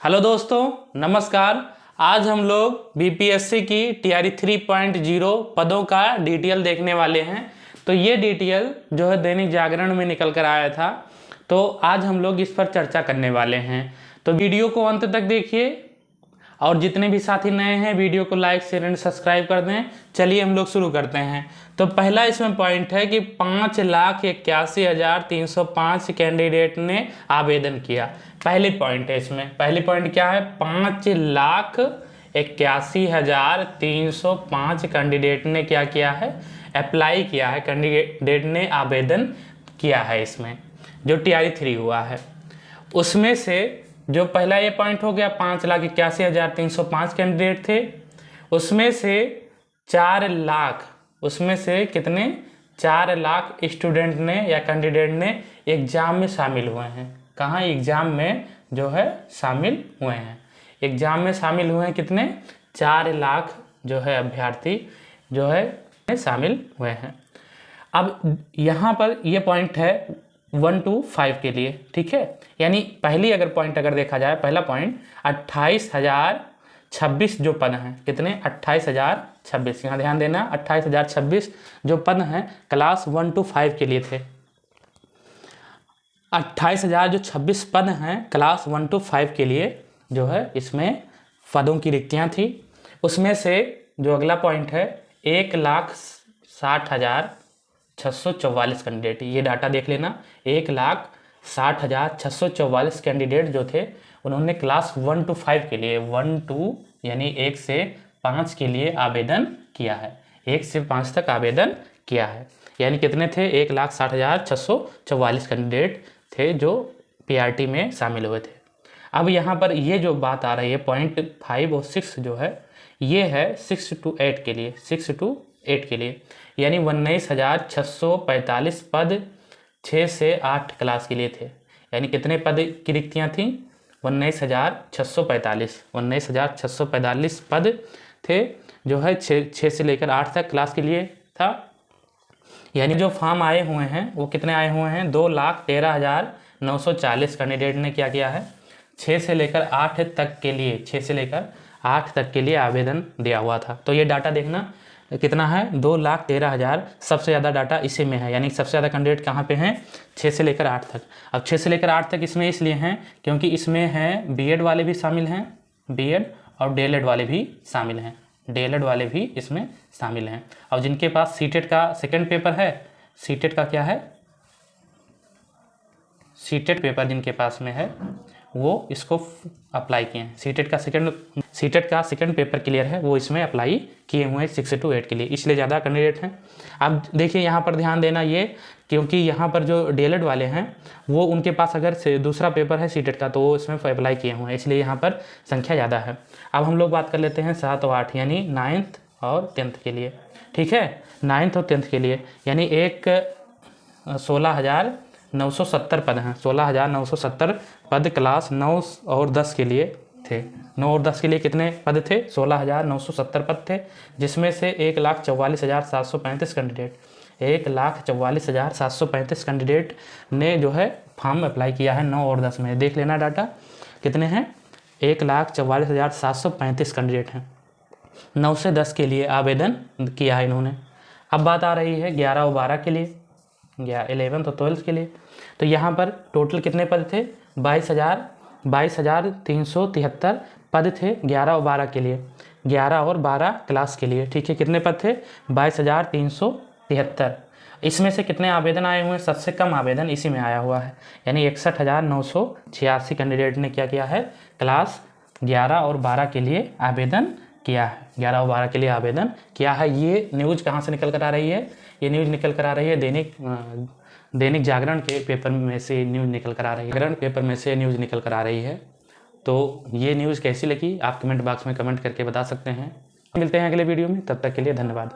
Hello दोस्तों, नमस्कार। आज हम लोग बीपीएससी की तैयारी 3.0 पदों का डिटेल देखने वाले हैं। तो ये डिटेल जो है दैनिक जागरण में निकल कर आया था, तो आज हम लोग इस पर चर्चा करने वाले हैं। तो वीडियो को अंत तक देखिए और जितने भी साथी नए हैं वीडियो को लाइक शेयर एंड सब्सक्राइब कर दें। चलिए हम लोग शुरू करते हैं। तो पहला इसमें पॉइंट है कि 5,81,305 कैंडिडेट ने आवेदन किया। पहली पॉइंट है इसमें, पहली पॉइंट क्या है? 5,81,305 कैंडिडेट ने क्या किया है? अप्लाई किया है, कैंडिडेट ने आवेदन किया है इसमें जो TR 3 हुआ है। उसमें से जो पहला ये पॉइंट हो गया 5,81,305 कैंडिडेट थे, उसमें से 4 लाख, उसमें से कितने? 4 लाख स्टूडेंट ने या कैंडिडेट ने एग्ज़ाम में शामिल हुए हैं। कहाँ? एग्ज़ाम में जो है शामिल हुए हैं। एग्ज़ाम में शामिल हुए हैं कितने? 4 लाख जो है अभ्यर्थी जो है शामिल हुए हैं। अब यहाँ पर ये पॉइंट है 1 to 5 के लिए, ठीक है। यानी पहली अगर पॉइंट अगर देखा जाए, पहला पॉइंट 28,026 जो पद हैं, कितने? 28,026। यहाँ ध्यान देना, 28,026 जो पद हैं क्लास 1 to 5 के लिए थे। 28,026 पद हैं क्लास 1 to 5 के लिए जो है इसमें पदों की रिक्तियाँ थी। उसमें से जो अगला पॉइंट है 1,60,644 कैंडिडेट, ये डाटा देख लेना। 1,60,644 कैंडिडेट जो थे उन्होंने क्लास 1 to 5 के लिए, 1 to यानी 1 से 5 के लिए आवेदन किया है। 1 से 5 तक आवेदन किया है। यानी कितने थे? 1,60,644 कैंडिडेट थे जो PRT में शामिल हुए थे। अब यहाँ पर ये जो बात आ रही है पॉइंट 5 और 6 जो है, ये है 6 to 8 के लिए, 6 to 8 के लिए। यानी 19,645 पद 6 से 8 क्लास के लिए थे। यानी कितने पद की रिक्तियाँ थीं? 19,645 पद थे जो है 6 से लेकर 8 तक क्लास के लिए था। यानी जो फॉर्म आए हुए हैं वो कितने आए हुए हैं? 2,13,940 कैंडिडेट ने क्या किया है? 6 से लेकर 8 तक के लिए, 6 से लेकर 8 तक के लिए आवेदन दिया हुआ था। तो ये डाटा देखना कितना है? 2,13,000। सबसे ज़्यादा डाटा इसी में है। यानी सबसे ज़्यादा कैंडिडेट कहाँ पे हैं? 6 से लेकर 8 तक। अब 6 से लेकर 8 तक इसमें इसलिए हैं क्योंकि इसमें हैं BEd वाले भी शामिल हैं, BEd और DLED वाले भी शामिल हैं, DLED वाले भी इसमें शामिल हैं। और जिनके पास सीटेट का सेकेंड पेपर है, सीटेट का क्या है? सीटेट पेपर जिनके पास में है वो इसको अप्लाई किए हैं। सीटेट का सेकेंड पेपर क्लियर है, वो इसमें अप्लाई किए हुए हैं 6 to 8 के लिए, इसलिए ज़्यादा कैंडिडेट हैं। अब देखिए यहाँ पर ध्यान देना ये, क्योंकि यहाँ पर जो DLED वाले हैं वो उनके पास अगर से दूसरा पेपर है सीटेट का तो वो इसमें अप्लाई किए हुए हैं, इसलिए यहाँ पर संख्या ज़्यादा है। अब हम लोग बात कर लेते हैं 7 और 8 यानी 9th और 10th के लिए, ठीक है। 9th और 10th के लिए यानी 16,970 पद हैं। 16,970 पद क्लास 9 और 10 के लिए थे। 9 और 10 के लिए कितने पद थे? 16,970 पद थे, जिसमें से 1,44,735 कैंडिडेट, 1,44,735 कैंडिडेट ने जो है फॉर्म अप्लाई किया है 9 और 10 में। देख लेना डाटा कितने हैं? 1,44,735 कैंडिडेट हैं। 9 से 10 के लिए आवेदन किया है इन्होंने। अब बात आ रही है 11 और 12 के लिए, 11th और 12th के लिए। तो यहाँ पर टोटल कितने पद थे? 22,373 पद थे 11 और 12 के लिए, 11 और 12 क्लास के लिए, ठीक है। कितने पद थे? 22,373। इसमें से कितने आवेदन आए हुए हैं? सबसे कम आवेदन इसी में आया हुआ है। यानी 61,986 कैंडिडेट ने क्या किया है? क्लास 11 और 12 के लिए आवेदन किया है। 11 और 12 के लिए आवेदन किया है। ये न्यूज़ कहाँ से निकल कर आ रही है? ये न्यूज़ निकल कर आ रही है दैनिक जागरण के पेपर में से न्यूज़ निकल कर आ रही है, जागरण पेपर में से न्यूज़ निकल कर आ रही है। तो ये न्यूज़ कैसी लगी आप कमेंट बॉक्स में कमेंट करके बता सकते हैं। मिलते हैं अगले वीडियो में, तब तक के लिए धन्यवाद।